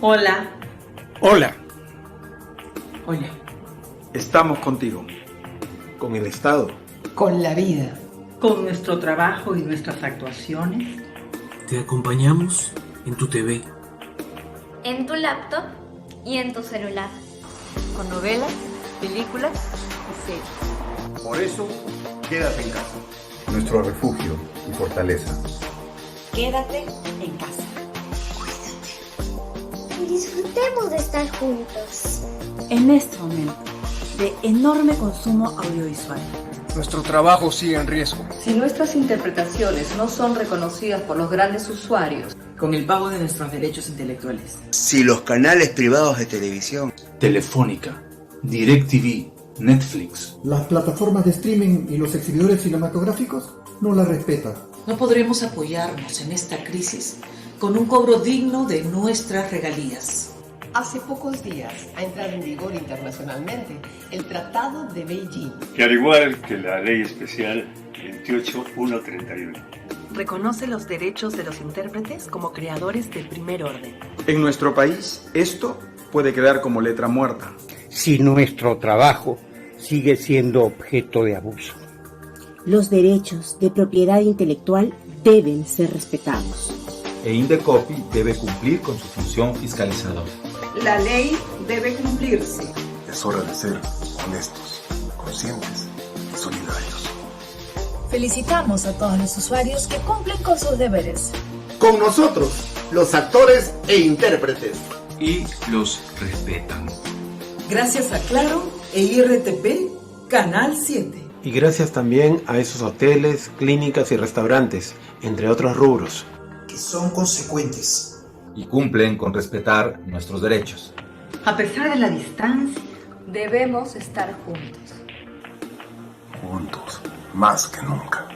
Hola. Hola. Hola. Estamos contigo. Con el Estado. Con la vida. Con nuestro trabajo y nuestras actuaciones. Te acompañamos en tu TV, en tu laptop y en tu celular. Con novelas, películas y series. Por eso, quédate en casa. Nuestro refugio y fortaleza. Quédate en casa. Cuídate. Y disfrutemos de estar juntos. En este momento de enorme consumo audiovisual, nuestro trabajo sigue en riesgo. Si nuestras interpretaciones no son reconocidas por los grandes usuarios, con el pago de nuestros derechos intelectuales. Si los canales privados de televisión, Telefónica, DirecTV, Netflix, las plataformas de streaming y los exhibidores cinematográficos no la respetan. No podremos apoyarnos en esta crisis con un cobro digno de nuestras regalías. Hace pocos días ha entrado en vigor internacionalmente el Tratado de Beijing, que al igual que la Ley Especial 28131 reconoce los derechos de los intérpretes como creadores de primer orden. En nuestro país, esto puede quedar como letra muerta. Si nuestro trabajo sigue siendo objeto de abuso. Los derechos de propiedad intelectual deben ser respetados. E Indecopi debe cumplir con su función fiscalizadora. La ley debe cumplirse. Es hora de ser honestos, conscientes y solidarios. Felicitamos a todos los usuarios que cumplen con sus deberes. Con nosotros, los actores e intérpretes. Y los respetan. Gracias a Claro e IRTP, Canal 7. Y gracias también a esos hoteles, clínicas y restaurantes, entre otros rubros. Que son consecuentes. Y cumplen con respetar nuestros derechos. A pesar de la distancia, debemos estar juntos. Juntos, más que nunca.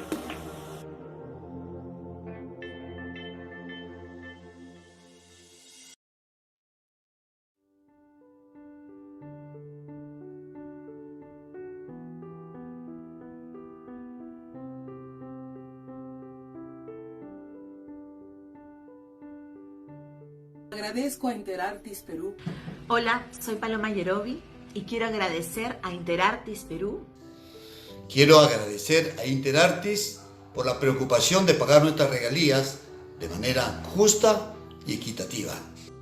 Agradezco a Interartis Perú. Hola, soy Paloma Yerobi y quiero agradecer a Interartis Perú. Quiero agradecer a Interartis por la preocupación de pagar nuestras regalías de manera justa y equitativa.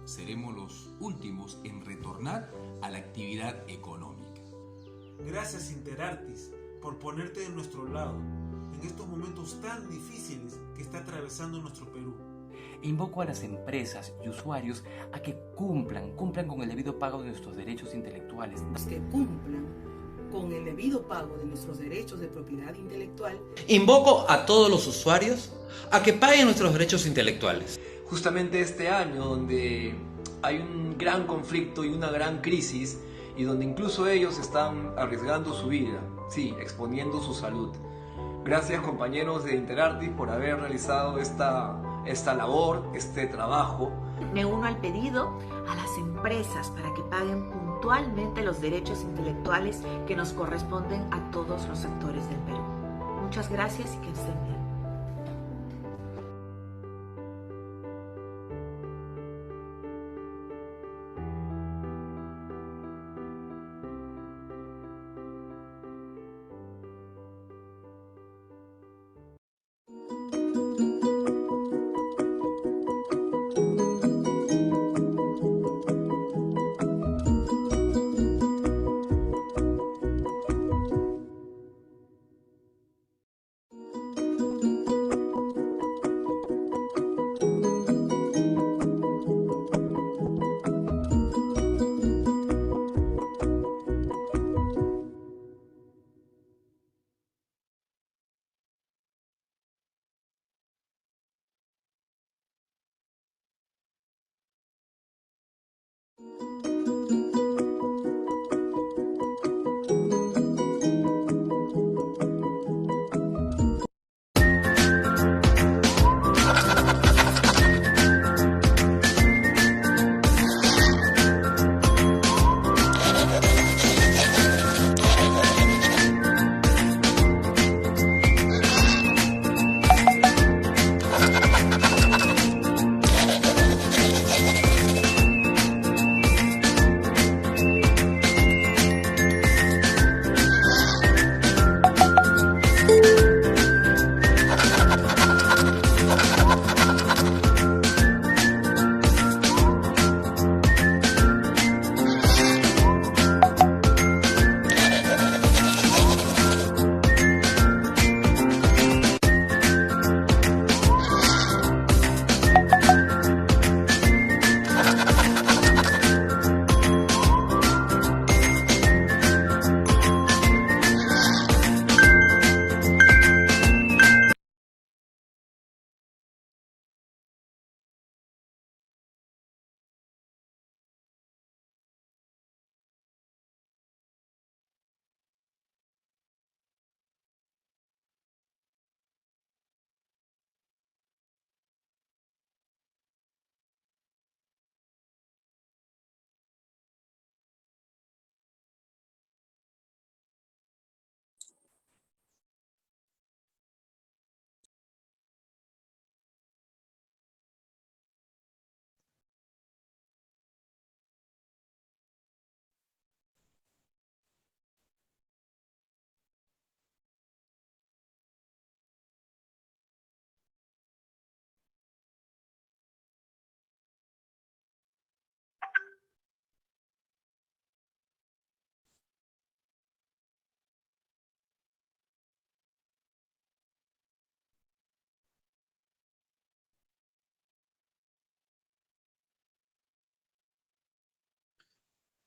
Seremos los últimos en retornar a la actividad económica. Gracias Interartis por ponerte de nuestro lado en estos momentos tan difíciles que está atravesando nuestro Perú. Invoco a las empresas y usuarios a que cumplan con el debido pago de nuestros derechos intelectuales. Que cumplan con el debido pago de nuestros derechos de propiedad intelectual. Invoco a todos los usuarios a que paguen nuestros derechos intelectuales. Justamente este año donde hay un gran conflicto y una gran crisis y donde incluso ellos están arriesgando su vida, sí, exponiendo su salud. Gracias compañeros de Interartis por haber realizado esta labor, este trabajo. Me uno al pedido a las empresas para que paguen puntualmente los derechos intelectuales que nos corresponden a todos los sectores del Perú. Muchas gracias y que estén bien.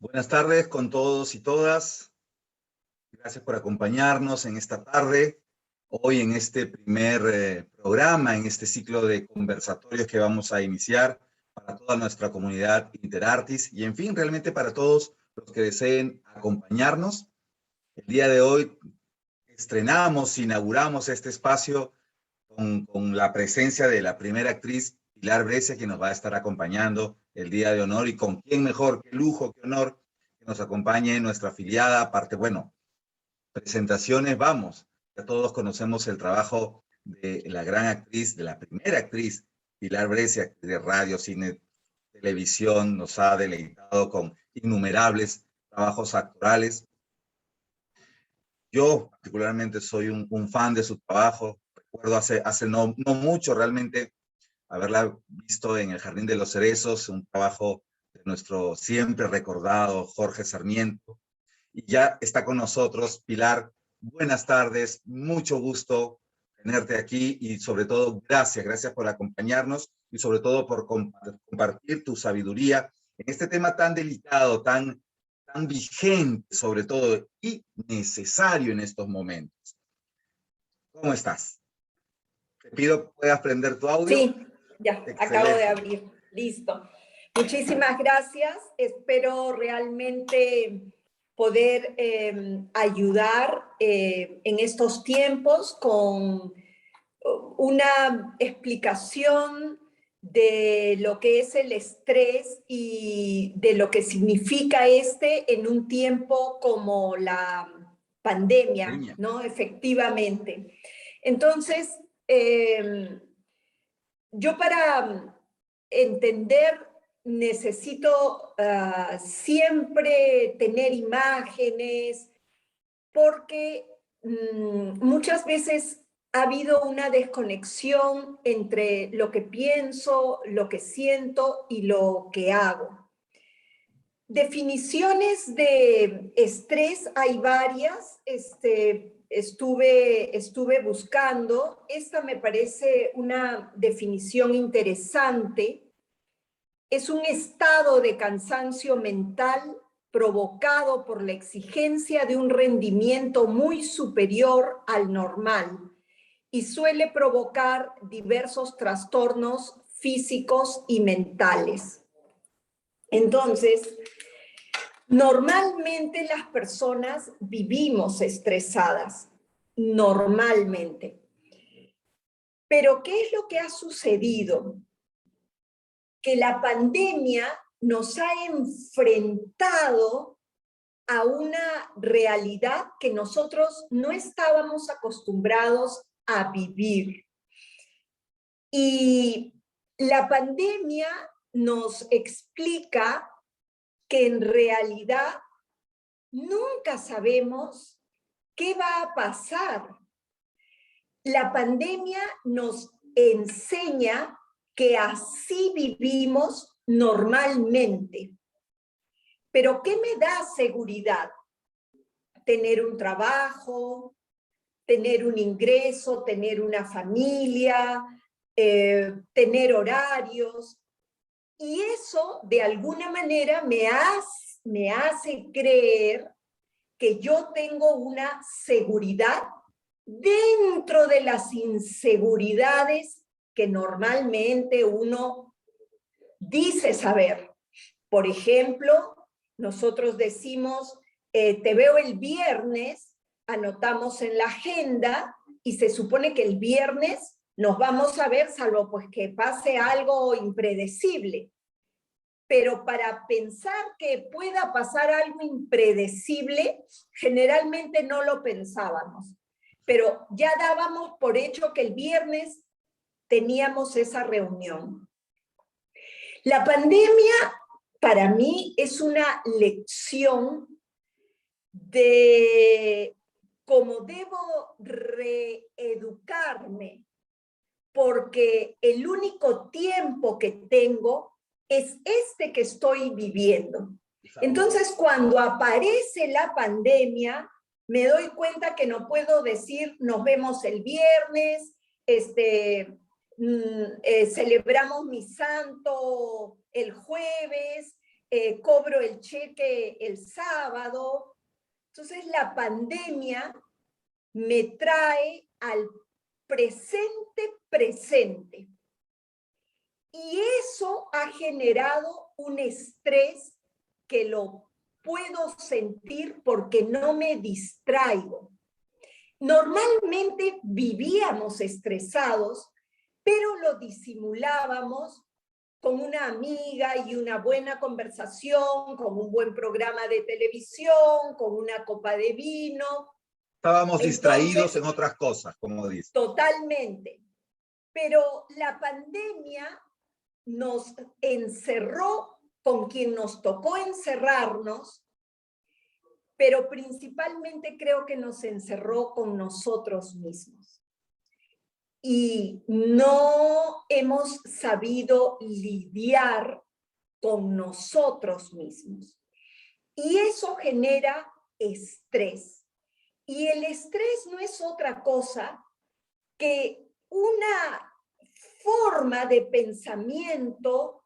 Buenas tardes con todos y todas. Gracias por acompañarnos en esta tarde, hoy en este primer programa, en este ciclo de conversatorios que vamos a iniciar para toda nuestra comunidad Interartis y, en fin, realmente para todos los que deseen acompañarnos. El día de hoy inauguramos este espacio con la presencia de la primera actriz Pilar Brescia, que nos va a estar acompañando el día de honor, y con quién mejor, qué lujo, qué honor que nos acompañe nuestra afiliada. Aparte, bueno, presentaciones, vamos, ya todos conocemos el trabajo de la gran actriz, de la primera actriz, Pilar Brescia, de radio, cine, televisión, nos ha deleitado con innumerables trabajos actorales. Yo particularmente soy un fan de su trabajo. Recuerdo hace no mucho realmente haberla visto en El Jardín de los Cerezos, un trabajo de nuestro siempre recordado Jorge Sarmiento. Y ya está con nosotros Pilar. Buenas tardes, mucho gusto tenerte aquí y sobre todo gracias por acompañarnos y sobre todo por compartir tu sabiduría en este tema tan delicado, tan vigente sobre todo y necesario en estos momentos. ¿Cómo estás? Te pido puedas prender tu audio. Sí, ya, excelente. Acabo de abrir. Listo. Muchísimas gracias. Espero realmente poder ayudar en estos tiempos con una explicación de lo que es el estrés y de lo que significa en un tiempo como la pandemia, ¿no? Efectivamente. Entonces, yo para entender necesito siempre tener imágenes, porque muchas veces ha habido una desconexión entre lo que pienso, lo que siento y lo que hago. Definiciones de estrés hay varias. Estuve buscando. Esta me parece una definición interesante. Es un estado de cansancio mental provocado por la exigencia de un rendimiento muy superior al normal y suele provocar diversos trastornos físicos y mentales. Entonces, normalmente las personas vivimos estresadas, normalmente. Pero ¿qué es lo que ha sucedido? Que la pandemia nos ha enfrentado a una realidad que nosotros no estábamos acostumbrados a vivir. Y la pandemia nos explica que en realidad nunca sabemos qué va a pasar. La pandemia nos enseña que así vivimos normalmente. Pero ¿qué me da seguridad? Tener un trabajo, tener un ingreso, tener una familia, tener horarios. Y eso, de alguna manera, me hace creer que yo tengo una seguridad dentro de las inseguridades que normalmente uno dice saber. Por ejemplo, nosotros decimos, te veo el viernes, anotamos en la agenda y se supone que el viernes nos vamos a ver, salvo pues que pase algo impredecible. Pero para pensar que pueda pasar algo impredecible, generalmente no lo pensábamos. Pero ya dábamos por hecho que el viernes teníamos esa reunión. La pandemia para mí es una lección de cómo debo reeducarme, porque el único tiempo que tengo es este que estoy viviendo. Entonces, cuando aparece la pandemia, me doy cuenta que no puedo decir nos vemos el viernes, celebramos mi santo el jueves, cobro el cheque el sábado. Entonces la pandemia me trae al presente. Y eso ha generado un estrés que lo puedo sentir porque no me distraigo. Normalmente vivíamos estresados, pero lo disimulábamos con una amiga y una buena conversación, con un buen programa de televisión, con una copa de vino. Estábamos distraídos en otras cosas, como dice. Totalmente. Pero la pandemia nos encerró con quien nos tocó encerrarnos, pero principalmente creo que nos encerró con nosotros mismos. Y no hemos sabido lidiar con nosotros mismos. Y eso genera estrés. Y el estrés no es otra cosa que una forma de pensamiento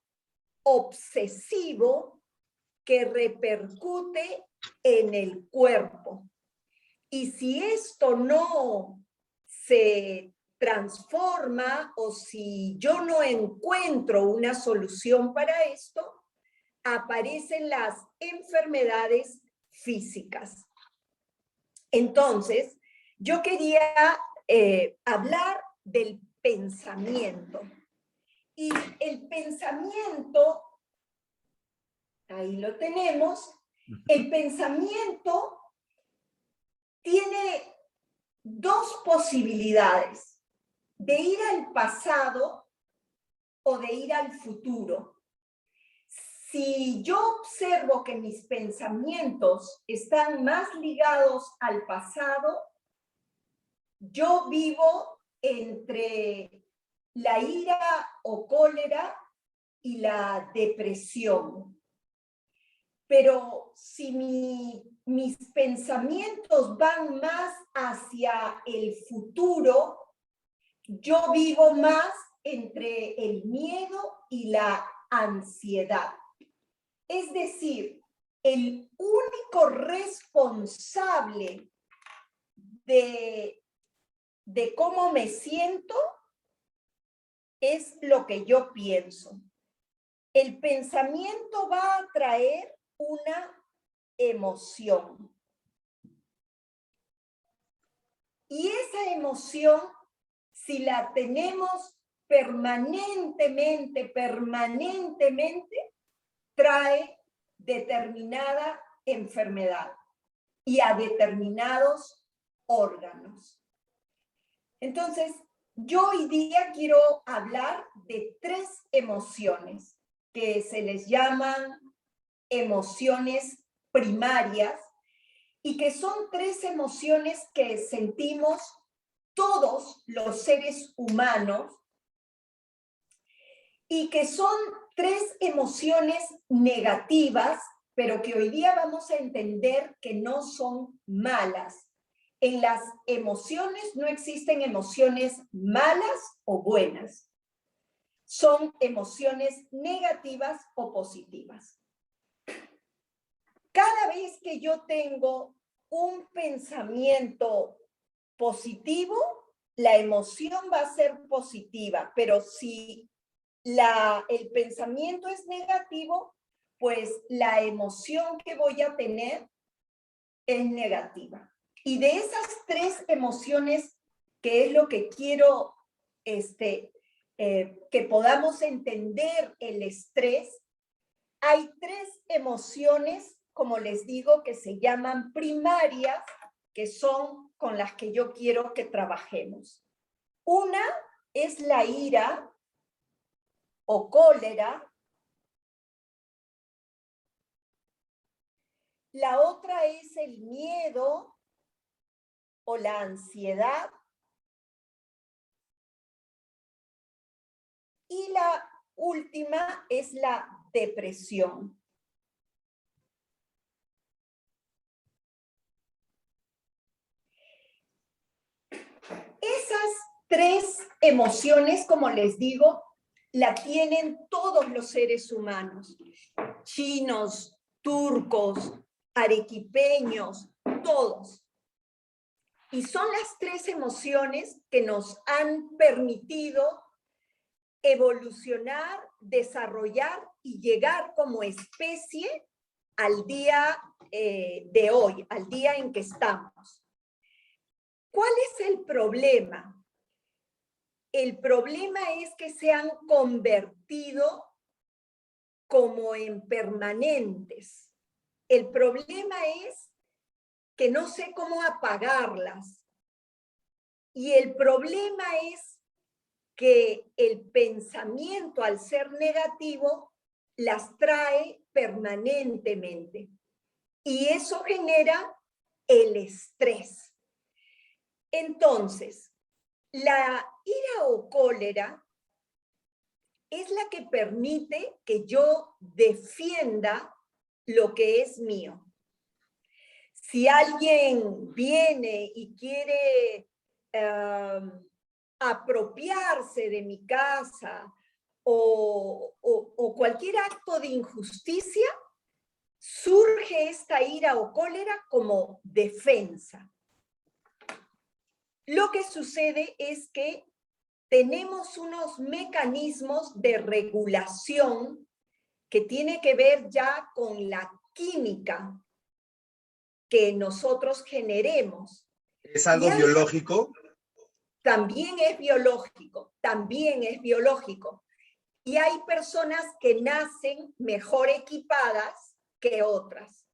obsesivo que repercute en el cuerpo. Y si esto no se transforma o si yo no encuentro una solución para esto, aparecen las enfermedades físicas. Entonces, yo quería hablar del pensamiento. Y el pensamiento, ahí lo tenemos, el pensamiento tiene dos posibilidades, de ir al pasado o de ir al futuro. Si yo observo que mis pensamientos están más ligados al pasado, yo vivo entre la ira o cólera y la depresión. Pero si mis pensamientos van más hacia el futuro, yo vivo más entre el miedo y la ansiedad. Es decir, el único responsable de cómo me siento es lo que yo pienso. El pensamiento va a traer una emoción. Y esa emoción, si la tenemos permanentemente, trae determinada enfermedad y a determinados órganos. Entonces, yo hoy día quiero hablar de 3 emociones que se les llaman emociones primarias y que son 3 emociones que sentimos todos los seres humanos y que son 3 emociones negativas, pero que hoy día vamos a entender que no son malas. En las emociones no existen emociones malas o buenas. Son emociones negativas o positivas. Cada vez que yo tengo un pensamiento positivo, la emoción va a ser positiva, pero si el pensamiento es negativo, pues la emoción que voy a tener es negativa. Y de esas 3 emociones, que es lo que quiero que podamos entender el estrés, hay 3 emociones, como les digo, que se llaman primarias, que son con las que yo quiero que trabajemos. Una es la ira o cólera. La otra es el miedo o la ansiedad. Y la última es la depresión. Esas 3 emociones, como les digo, la tienen todos los seres humanos. chinos, turcos, arequipeños, todos. Y son las 3 emociones que nos han permitido evolucionar, desarrollar y llegar como especie al día de hoy, al día en que estamos. ¿Cuál es el problema? El problema es que se han convertido como en permanentes. El problema es que no sé cómo apagarlas. Y el problema es que el pensamiento, al ser negativo, las trae permanentemente. Y eso genera el estrés. Entonces, la ira o cólera es la que permite que yo defienda lo que es mío. Si alguien viene y quiere apropiarse de mi casa o cualquier acto de injusticia, surge esta ira o cólera como defensa. Lo que sucede es que tenemos unos mecanismos de regulación que tiene que ver ya con la química que nosotros generemos. ¿Es algo biológico? También es biológico, también es biológico. Y hay personas que nacen mejor equipadas que otras.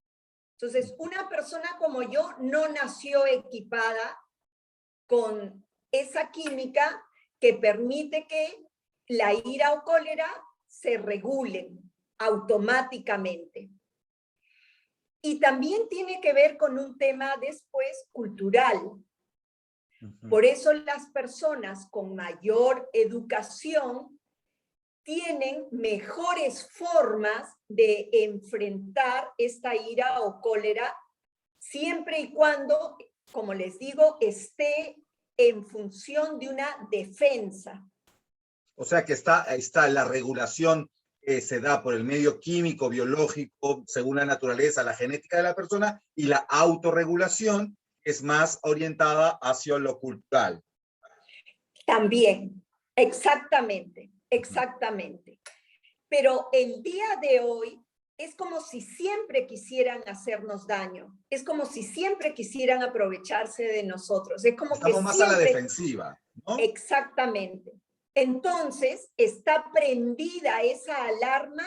Entonces, una persona como yo no nació equipada con esa química que permite que la ira o cólera se regulen automáticamente. Y también tiene que ver con un tema después cultural. Por eso las personas con mayor educación tienen mejores formas de enfrentar esta ira o cólera, siempre y cuando, como les digo, esté en función de una defensa. O sea que está la regulación que se da por el medio químico, biológico, según la naturaleza, la genética de la persona, y la autorregulación es más orientada hacia lo cultural. También, exactamente, exactamente. Pero el día de hoy es como si siempre quisieran hacernos daño, es como si siempre quisieran aprovecharse de nosotros. Es como estamos que más siempre... a la defensiva, ¿no? Exactamente. Entonces, está prendida esa alarma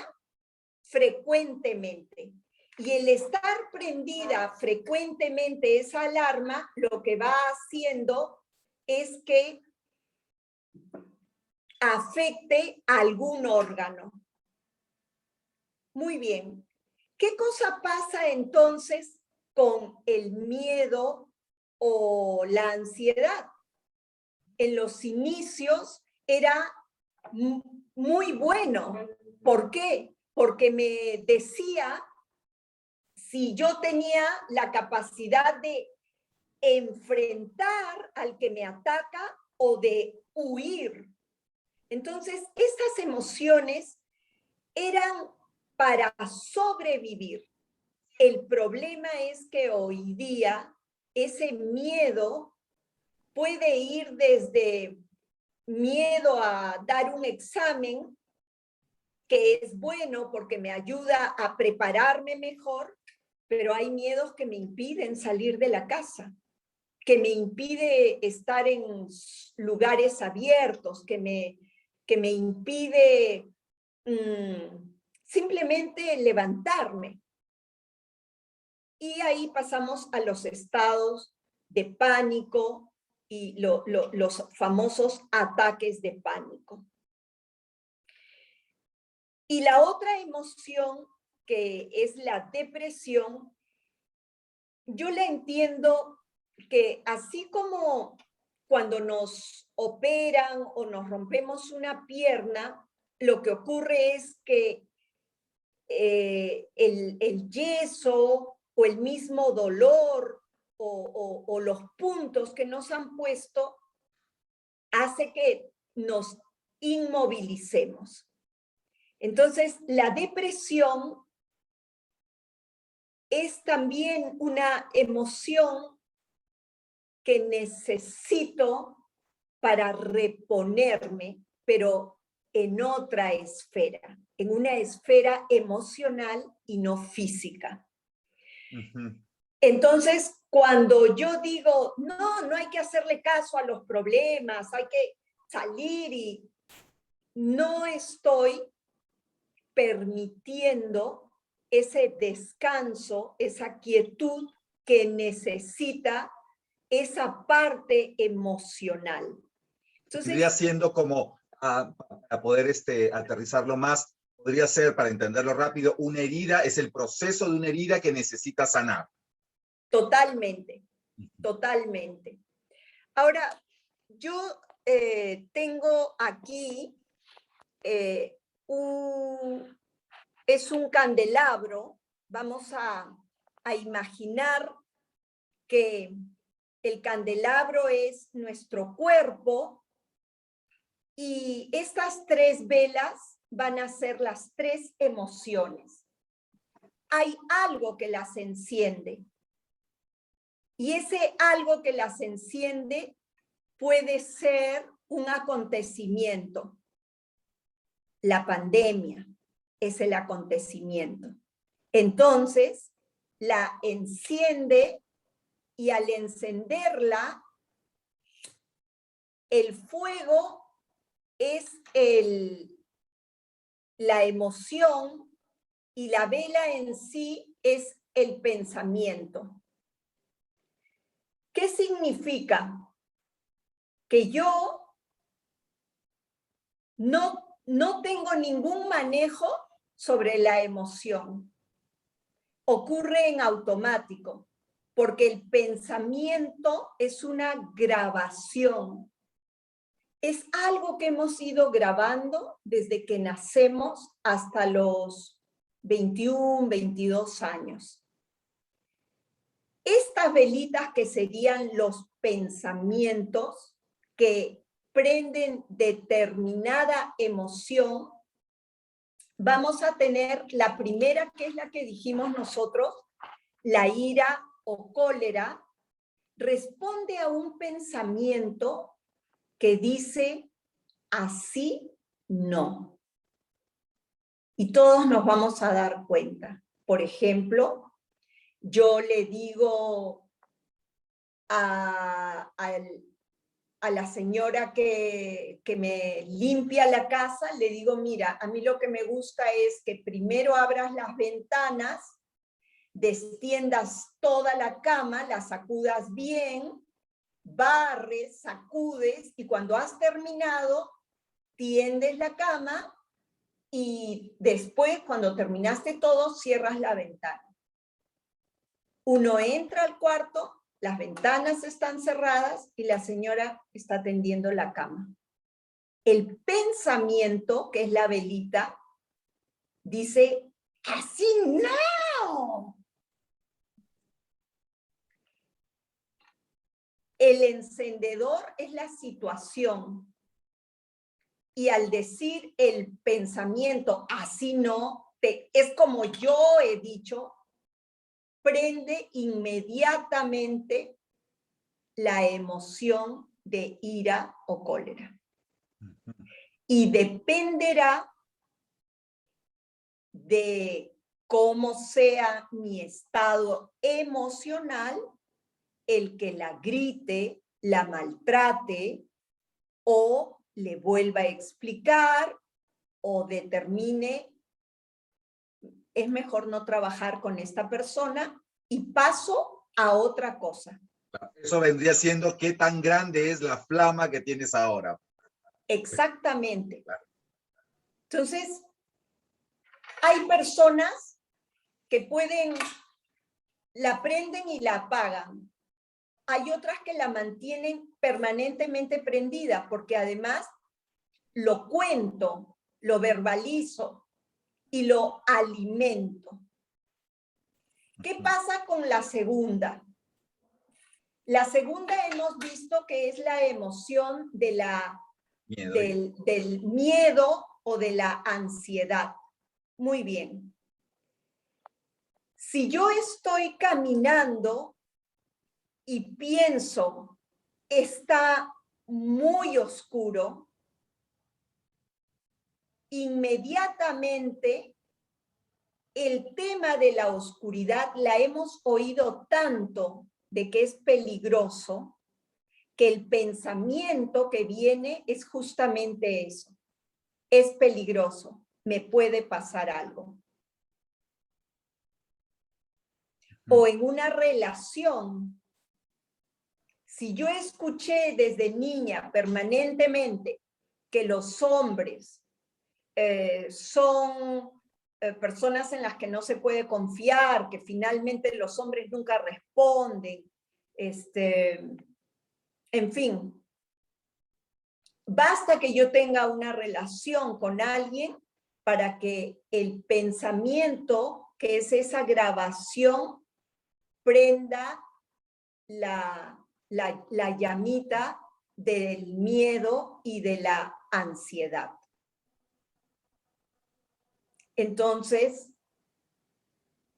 frecuentemente. Y el estar prendida frecuentemente esa alarma, lo que va haciendo es que afecte a algún órgano. Muy bien. ¿Qué cosa pasa entonces con el miedo o la ansiedad? En los inicios era muy bueno. ¿Por qué? Porque me decía si yo tenía la capacidad de enfrentar al que me ataca o de huir. Entonces, estas emociones eran para sobrevivir. El problema es que hoy día ese miedo puede ir desde miedo a dar un examen, que es bueno porque me ayuda a prepararme mejor, pero hay miedos que me impiden salir de la casa, que me impide estar en lugares abiertos, que me impide simplemente levantarme. Y ahí pasamos a los estados de pánico y los famosos ataques de pánico. Y la otra emoción, que es la depresión, yo la entiendo que así como cuando nos operan o nos rompemos una pierna, lo que ocurre es que el yeso o el mismo dolor o los puntos que nos han puesto hace que nos inmovilicemos. Entonces, la depresión es también una emoción que necesito para reponerme, pero en otra esfera, en una esfera emocional y no física. Entonces, cuando yo digo, no hay que hacerle caso a los problemas, hay que salir y no estoy permitiendo ese descanso, esa quietud que necesita esa parte emocional. Entonces, podría siendo como, para poder aterrizarlo más, podría ser, para entenderlo rápido, una herida, es el proceso de una herida que necesita sanar. Totalmente, totalmente. Ahora, yo tengo aquí es un candelabro. Vamos a imaginar que el candelabro es nuestro cuerpo y estas 3 velas van a ser las 3 emociones. Hay algo que las enciende y ese algo que las enciende puede ser un acontecimiento. La pandemia es el acontecimiento. Entonces, la enciende y al encenderla, el fuego es la emoción y la vela en sí es el pensamiento. ¿Qué significa? Que yo no tengo ningún manejo sobre la emoción. Ocurre en automático, porque el pensamiento es una grabación. Es algo que hemos ido grabando desde que nacemos hasta los 21, 22 años. Estas velitas que serían los pensamientos que prenden determinada emoción, vamos a tener la primera, que es la que dijimos nosotros, la ira o cólera, responde a un pensamiento que dice, así no. Y todos nos vamos a dar cuenta. Por ejemplo, yo le digo a la señora que me limpia la casa, le digo, mira, a mí lo que me gusta es que primero abras las ventanas, destiendas toda la cama, la sacudas bien, barres, sacudes, y cuando has terminado, tiendes la cama y después, cuando terminaste todo, cierras la ventana. Uno entra al cuarto, las ventanas están cerradas y la señora está tendiendo la cama. El pensamiento, que es la velita, dice, así no. El encendedor es la situación. Y al decir el pensamiento, así no, es como yo he dicho, prende inmediatamente la emoción de ira o cólera. Y dependerá de cómo sea mi estado emocional, el que la grite, la maltrate o le vuelva a explicar o determine, es mejor no trabajar con esta persona y paso a otra cosa. Eso vendría siendo qué tan grande es la flama que tienes ahora. Exactamente. Entonces, hay personas que la prenden y la apagan. Hay otras que la mantienen permanentemente prendida, porque además lo cuento, lo verbalizo y lo alimento. ¿Qué pasa con la segunda? La segunda hemos visto que es la emoción de del miedo o de la ansiedad. Muy bien. Si yo estoy caminando y pienso, está muy oscuro, inmediatamente el tema de la oscuridad la hemos oído tanto de que es peligroso, que el pensamiento que viene es justamente eso. Es peligroso, me puede pasar algo. O en una relación, si yo escuché desde niña permanentemente que los hombres son personas en las que no se puede confiar, que finalmente los hombres nunca responden, en fin, basta que yo tenga una relación con alguien para que el pensamiento, que es esa grabación, prenda la llamita del miedo y de la ansiedad. Entonces,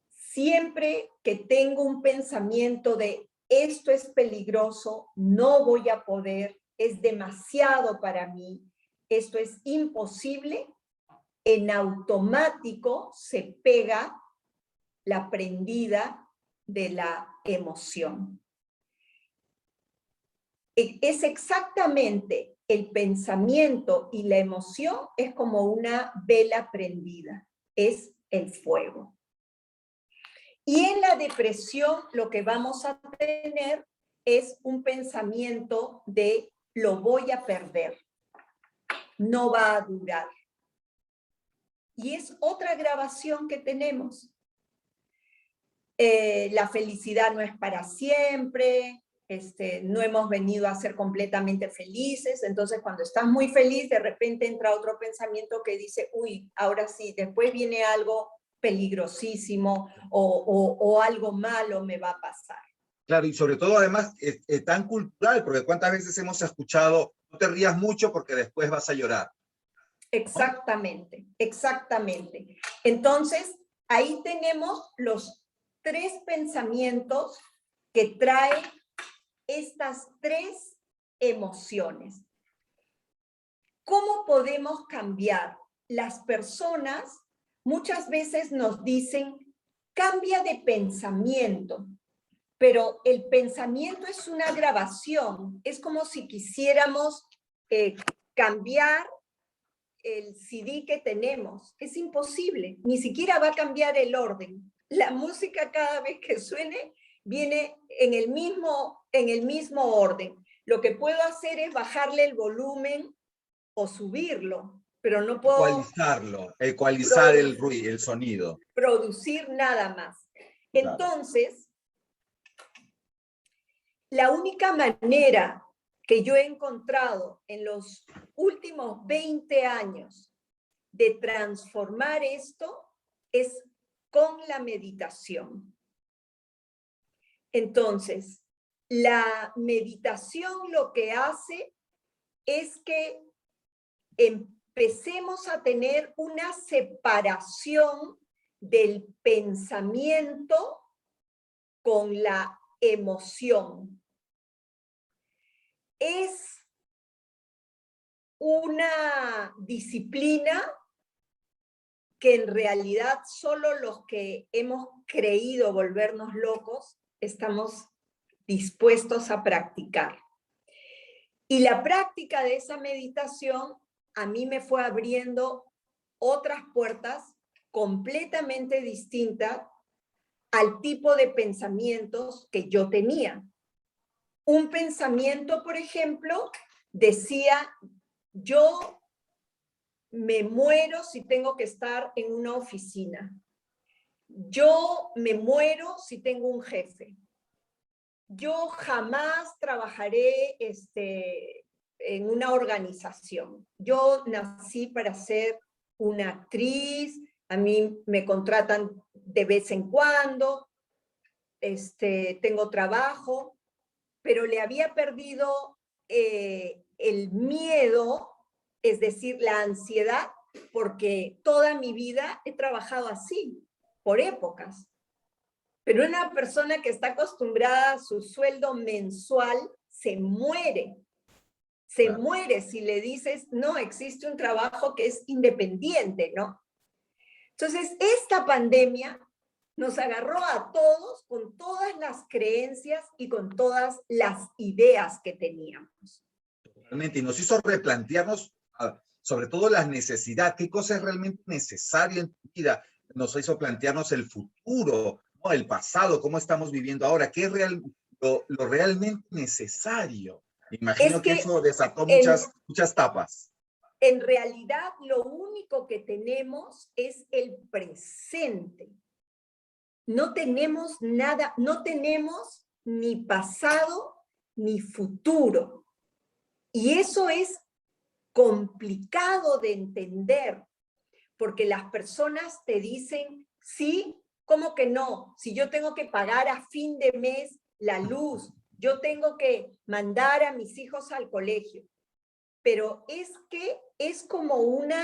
siempre que tengo un pensamiento de esto es peligroso, no voy a poder, es demasiado para mí, esto es imposible, en automático se pega la prendida de la emoción. Es exactamente el pensamiento y la emoción, es como una vela prendida, es el fuego. Y en la depresión lo que vamos a tener es un pensamiento de lo voy a perder, no va a durar. Y es otra grabación que tenemos. La felicidad no es para siempre, no hemos venido a ser completamente felices, entonces cuando estás muy feliz, de repente entra otro pensamiento que dice, uy, ahora sí, después viene algo peligrosísimo o algo malo me va a pasar. Claro, y sobre todo además es tan cultural, porque cuántas veces hemos escuchado, no te rías mucho porque después vas a llorar. Exactamente, exactamente. Entonces, ahí tenemos los 3 pensamientos que traen estas 3 emociones. ¿Cómo podemos cambiar? Las personas muchas veces nos dicen, cambia de pensamiento, pero el pensamiento es una grabación, es como si quisiéramos cambiar el CD que tenemos. Es imposible, ni siquiera va a cambiar el orden. La música cada vez que suene viene en el mismo orden. Lo que puedo hacer es bajarle el volumen o subirlo, pero no puedo ecualizar el ruido, el sonido. Producir nada más. Entonces, la única manera que yo he encontrado en los últimos 20 años de transformar esto es con la meditación. Entonces, la meditación lo que hace es que empecemos a tener una separación del pensamiento con la emoción. Es una disciplina que en realidad solo los que hemos creído volvernos locos estamos dispuestos a practicar. Y la práctica de esa meditación a mí me fue abriendo otras puertas completamente distintas al tipo de pensamientos que yo tenía. Un pensamiento, por ejemplo, decía, yo me muero si tengo que estar en una oficina. Yo me muero si tengo un jefe. Yo jamás trabajaré en una organización. Yo nací para ser una actriz, a mí me contratan de vez en cuando, tengo trabajo, pero le había perdido el miedo, es decir, la ansiedad, porque toda mi vida he trabajado así, por épocas. Pero una persona que está acostumbrada a su sueldo mensual se muere. Se muere si le dices, no, existe un trabajo que es independiente, ¿no? Entonces, esta pandemia nos agarró a todos con todas las creencias y con todas las ideas que teníamos. Totalmente, y nos hizo replantearnos sobre todo la necesidad, qué cosa es realmente necesario en tu vida. Nos hizo plantearnos el futuro, ¿no? El pasado, cómo estamos viviendo ahora, qué es lo realmente necesario. Imagino que eso desató muchas tapas. En realidad, lo único que tenemos es el presente. No tenemos nada, no tenemos ni pasado ni futuro. Y eso es complicado de entender, porque las personas te dicen, sí, ¿cómo que no? Si yo tengo que pagar a fin de mes la luz, yo tengo que mandar a mis hijos al colegio. Pero es que es como una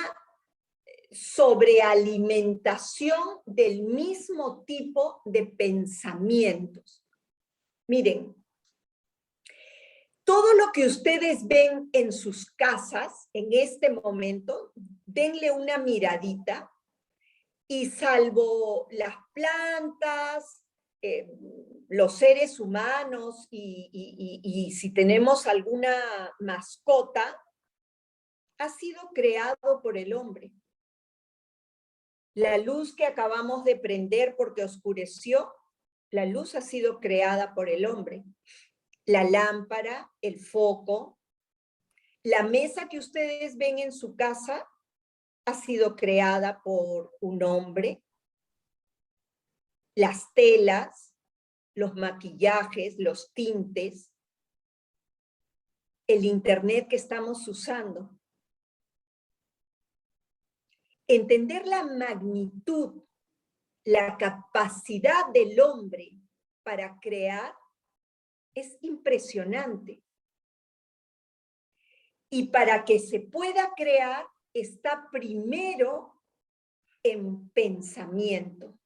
sobrealimentación del mismo tipo de pensamientos. Miren, todo lo que ustedes ven en sus casas en este momento, denle una miradita y salvo las plantas, los seres humanos y si tenemos alguna mascota, ha sido creado por el hombre. La luz que acabamos de prender porque oscureció, la luz ha sido creada por el hombre. La lámpara, el foco, la mesa que ustedes ven en su casa ha sido creada por un hombre. Las telas, los maquillajes, los tintes, el internet que estamos usando. Entender la magnitud, la capacidad del hombre para crear es impresionante. Y para que se pueda crear, está primero en pensamiento.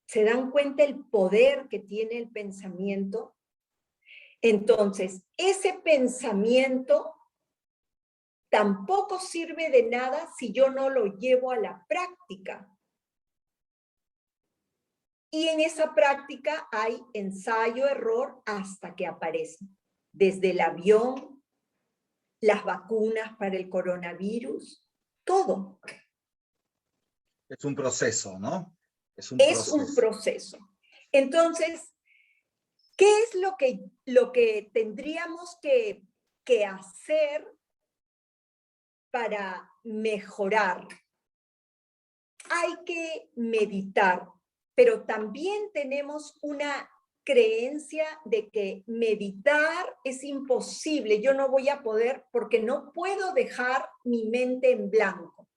¿Se dan cuenta el poder que tiene el pensamiento? Entonces, ese pensamiento tampoco sirve de nada si yo no lo llevo a la práctica. Y en esa práctica hay ensayo, error, hasta que aparece. Desde el avión, las vacunas para el coronavirus, todo. Es un proceso, ¿no? Es un proceso. Entonces, ¿qué es lo que tendríamos que hacer para mejorar? Hay que meditar, pero también tenemos una creencia de que meditar es imposible. Yo no voy a poder porque no puedo dejar mi mente en blanco.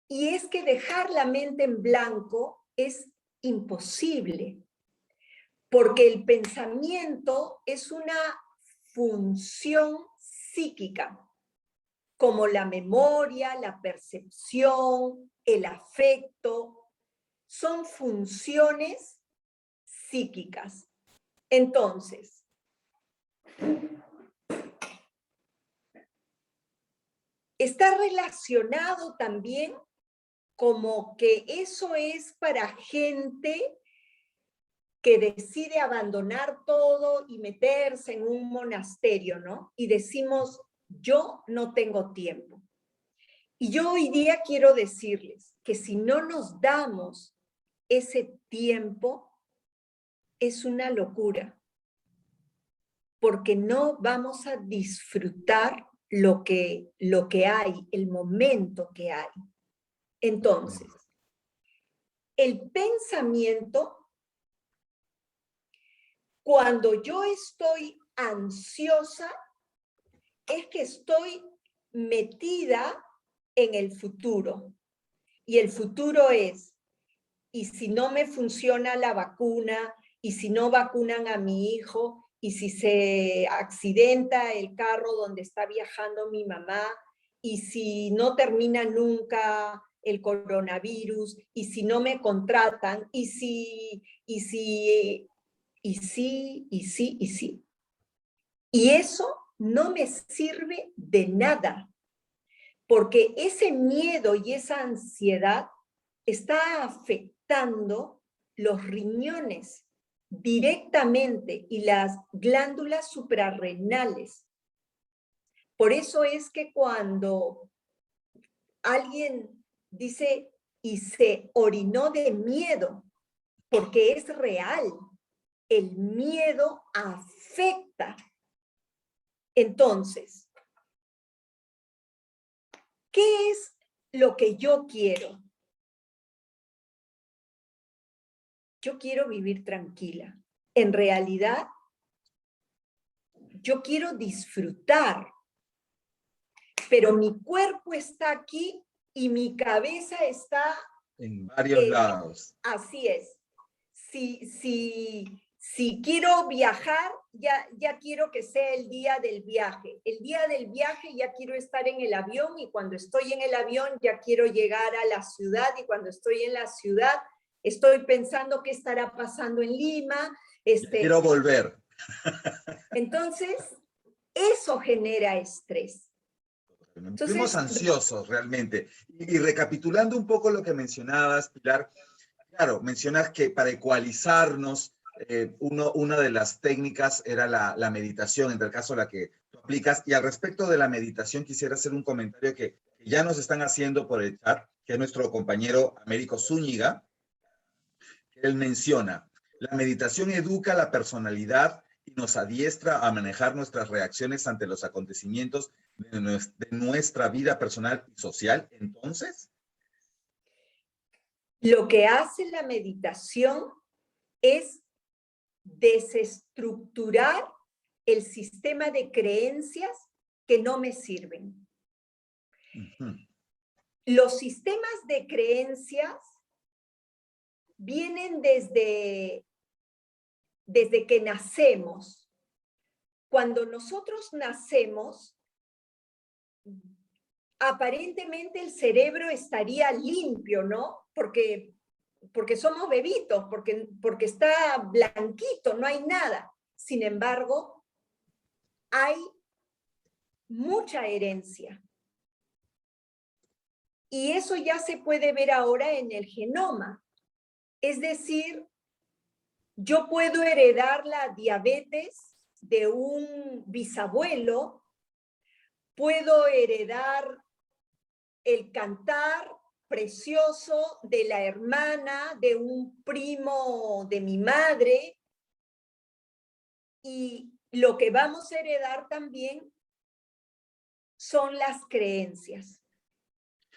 Y es que dejar la mente en blanco es imposible, porque el pensamiento es una función psíquica, como la memoria, la percepción, el afecto, son funciones psíquicas. Entonces, está relacionado también como que eso es para gente que decide abandonar todo y meterse en un monasterio, ¿no? Y decimos, yo no tengo tiempo. Y yo hoy día quiero decirles que si no nos damos ese tiempo, es una locura, porque no vamos a disfrutar lo que hay, el momento que hay. Entonces, el pensamiento, cuando yo estoy ansiosa, es que estoy metida en el futuro. Y el futuro es, ¿y si no me funciona la vacuna? ¿Y si no vacunan a mi hijo? ¿Y si se accidenta el carro donde está viajando mi mamá? ¿Y si no termina nunca el coronavirus, y si no me contratan, y si. Y eso no me sirve de nada, porque ese miedo y esa ansiedad está afectando los riñones directamente y las glándulas suprarrenales. Por eso es que cuando alguien dice y se orinó de miedo, porque es real, el miedo afecta. Entonces, ¿qué es lo que yo quiero? Yo quiero vivir tranquila. En realidad, yo quiero disfrutar, pero mi cuerpo está aquí y mi cabeza está en varios lados. Así es. Si quiero viajar, ya quiero que sea el día del viaje. El día del viaje ya quiero estar en el avión, y cuando estoy en el avión ya quiero llegar a la ciudad, y cuando estoy en la ciudad estoy pensando qué estará pasando en Lima. Quiero volver. Entonces, eso genera estrés. Fuimos ansiosos realmente. Y recapitulando un poco lo que mencionabas, Pilar, claro, mencionas que para ecualizarnos, una de las técnicas era la meditación, en el caso la que tú aplicas. Y al respecto de la meditación, quisiera hacer un comentario que ya nos están haciendo por el chat, que es nuestro compañero Américo Zúñiga. Él menciona: la meditación educa la personalidad y nos adiestra a manejar nuestras reacciones ante los acontecimientos de nuestra vida personal y social. Entonces, lo que hace la meditación es desestructurar el sistema de creencias que no me sirven. Los sistemas de creencias vienen desde que nacemos. Cuando nosotros nacemos, aparentemente el cerebro estaría limpio, ¿no? Porque somos bebitos, porque está blanquito, no hay nada. Sin embargo, hay mucha herencia. Y eso ya se puede ver ahora en el genoma. Es decir, yo puedo heredar la diabetes de un bisabuelo, puedo heredar el cantar precioso de la hermana de un primo de mi madre, y lo que vamos a heredar también son las creencias.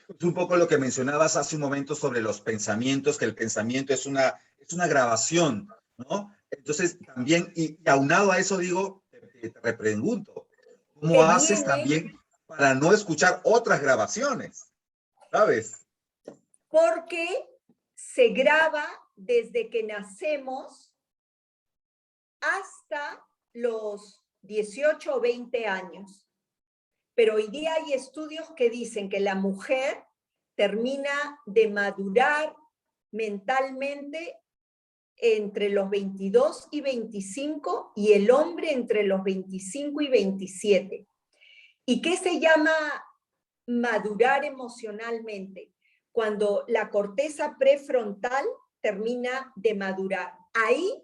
Es un poco lo que mencionabas hace un momento sobre los pensamientos, que el pensamiento es una grabación, ¿no? Entonces también, y aunado a eso digo, te pregunto, ¿cómo haces también para no escuchar otras grabaciones? ¿Sabes? Porque se graba desde que nacemos hasta los 18 o 20 años. Pero hoy día hay estudios que dicen que la mujer termina de madurar mentalmente entre los 22 y 25 y el hombre entre los 25 y 27. ¿Y qué se llama madurar emocionalmente? Cuando la corteza prefrontal termina de madurar. Ahí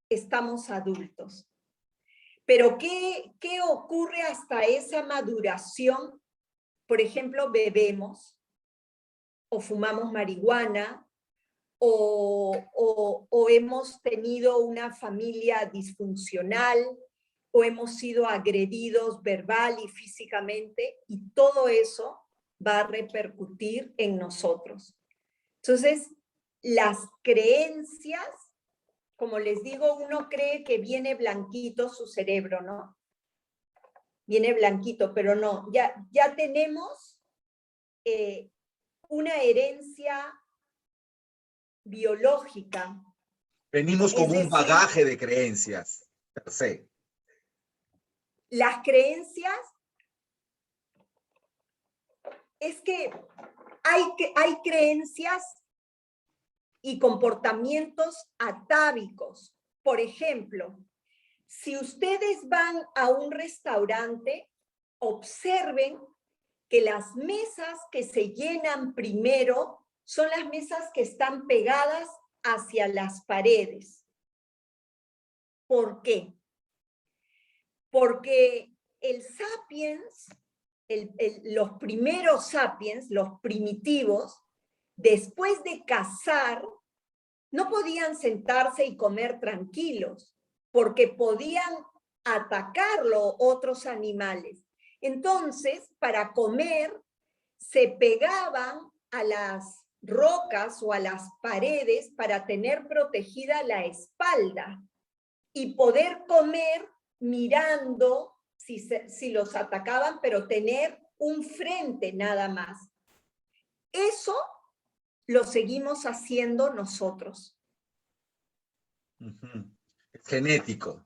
estamos adultos. Pero ¿qué ocurre hasta esa maduración? Por ejemplo, bebemos, o fumamos marihuana, o hemos tenido una familia disfuncional, o hemos sido agredidos verbal y físicamente, y todo eso va a repercutir en nosotros. Entonces, las creencias, como les digo, uno cree que viene blanquito su cerebro, ¿no? Viene blanquito, pero no, ya tenemos una herencia biológica. Venimos con un bagaje de creencias, per se. Las creencias es que hay creencias y comportamientos atávicos. Por ejemplo, si ustedes van a un restaurante, observen que las mesas que se llenan primero son las mesas que están pegadas hacia las paredes. ¿Por qué? Porque el sapiens, los primeros sapiens, los primitivos, después de cazar, no podían sentarse y comer tranquilos, porque podían atacarlo otros animales. Entonces, para comer, se pegaban a las rocas o a las paredes para tener protegida la espalda y poder comer mirando si los atacaban, pero tener un frente nada más. Eso lo seguimos haciendo nosotros. Es genético.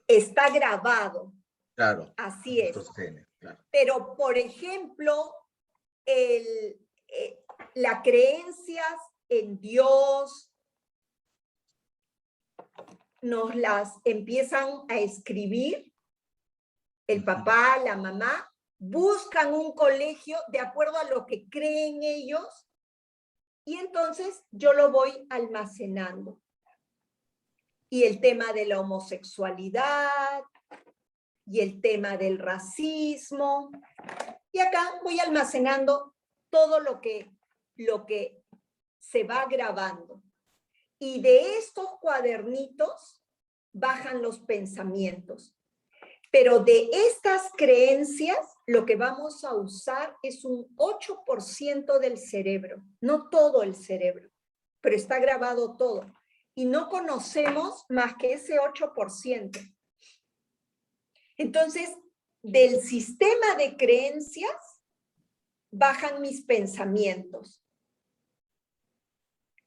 Está grabado. Claro. Así es. Genes, claro. Pero, por ejemplo, las creencias en Dios nos las empiezan a escribir. El papá, la mamá, buscan un colegio de acuerdo a lo que creen ellos y entonces yo lo voy almacenando. Y el tema de la homosexualidad, y el tema del racismo, y acá voy almacenando todo lo que se va grabando. Y de estos cuadernitos bajan los pensamientos. Pero de estas creencias, lo que vamos a usar es un 8% del cerebro, no todo el cerebro, pero está grabado todo. Y no conocemos más que ese 8%. Entonces, del sistema de creencias bajan mis pensamientos.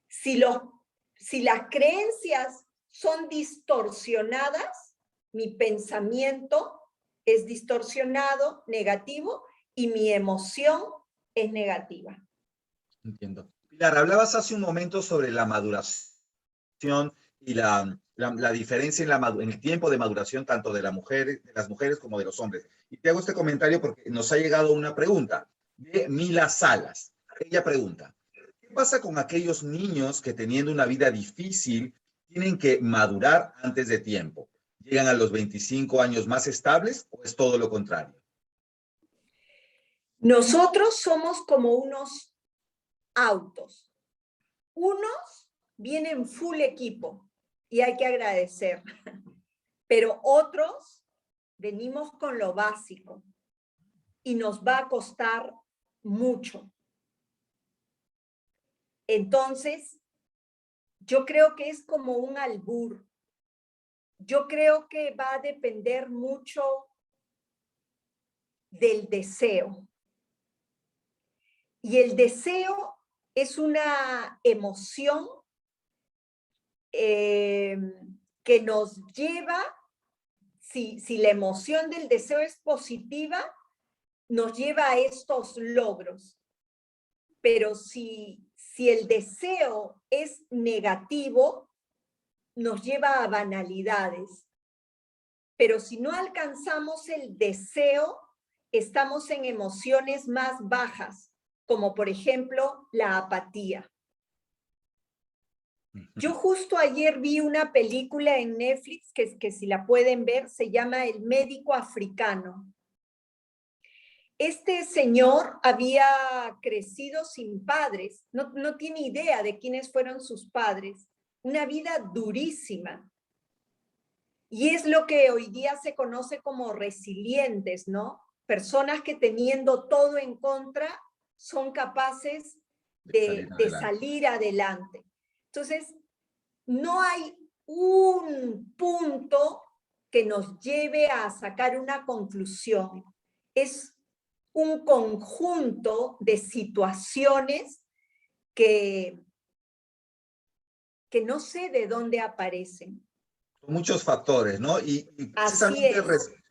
Si las creencias son distorsionadas, mi pensamiento es distorsionado, negativo, y mi emoción es negativa. Entiendo. Pilar, hablabas hace un momento sobre la maduración y la diferencia en el tiempo de maduración tanto de las mujeres como de los hombres. Y te hago este comentario porque nos ha llegado una pregunta de Mila Salas. Ella pregunta, ¿qué pasa con aquellos niños que teniendo una vida difícil tienen que madurar antes de tiempo? ¿Llegan a los 25 años más estables o es todo lo contrario? Nosotros somos como unos autos. Unos vienen full equipo y hay que agradecer, pero otros venimos con lo básico y nos va a costar mucho. Entonces, yo creo que es como un albur. Yo creo que va a depender mucho del deseo. Y el deseo es una emoción que nos lleva, si la emoción del deseo es positiva, nos lleva a estos logros. Pero si el deseo es negativo, nos lleva a banalidades. Pero si no alcanzamos el deseo, estamos en emociones más bajas, como por ejemplo la apatía. Yo justo ayer vi una película en Netflix que si la pueden ver, se llama El médico africano. Este señor había crecido sin padres, no tiene idea de quiénes fueron sus padres. Una vida durísima. Y es lo que hoy día se conoce como resilientes, ¿no? Personas que teniendo todo en contra son capaces de salir adelante. Entonces, no hay un punto que nos lleve a sacar una conclusión. Es un conjunto de situaciones que no sé de dónde aparecen. Muchos factores, ¿no? Y precisamente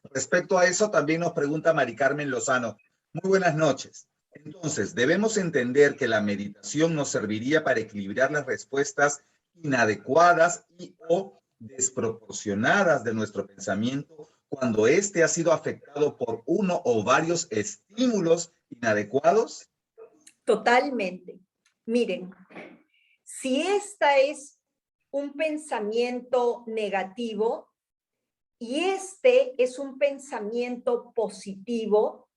respecto a eso también nos pregunta Mari Carmen Lozano. Muy buenas noches. En Entonces, debemos entender que la meditación nos serviría para equilibrar las respuestas inadecuadas y o desproporcionadas de nuestro pensamiento cuando éste ha sido afectado por uno o varios estímulos inadecuados. Totalmente. Miren, si esta es un pensamiento negativo y este es un pensamiento positivo,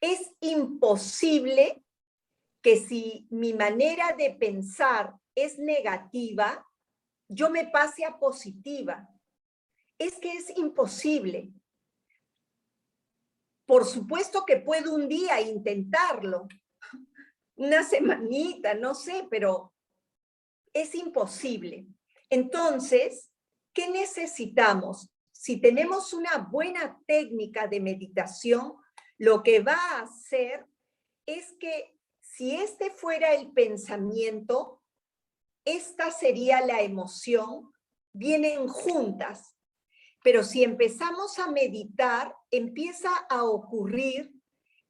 es imposible que si mi manera de pensar es negativa, yo me pase a positiva. Es que es imposible. Por supuesto que puedo un día intentarlo, una semanita, no sé, pero es imposible. Entonces, ¿qué necesitamos? Si tenemos una buena técnica de meditación, lo que va a hacer es que si este fuera el pensamiento, esta sería la emoción, vienen juntas. Pero si empezamos a meditar, empieza a ocurrir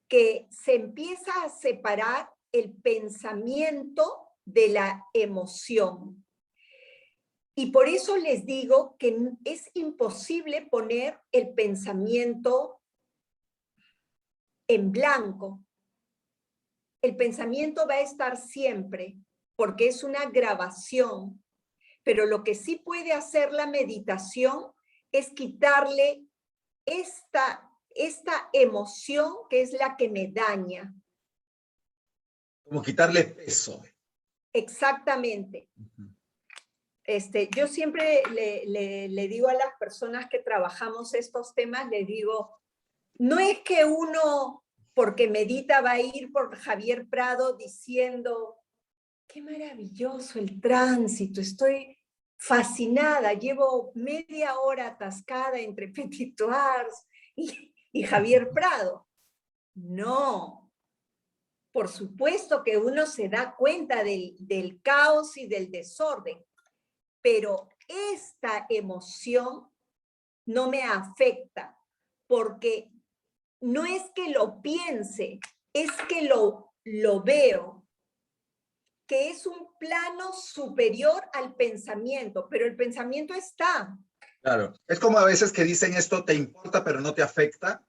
que se empieza a separar el pensamiento de la emoción. Y por eso les digo que es imposible poner el pensamiento en blanco. El pensamiento va a estar siempre, porque es una grabación. Pero lo que sí puede hacer la meditación es quitarle esta emoción que es la que me daña. Como quitarle peso. Exactamente. Yo siempre le digo a las personas que trabajamos estos temas, les digo, no es que uno, porque medita, va a ir por Javier Prado diciendo, qué maravilloso el tránsito, estoy fascinada, llevo media hora atascada entre Petit Thouars y Javier Prado. No, por supuesto que uno se da cuenta del caos y del desorden, pero esta emoción no me afecta, porque no es que lo piense, es que lo veo, que es un plano superior al pensamiento, pero el pensamiento está. Claro, es como a veces que dicen esto te importa pero no te afecta.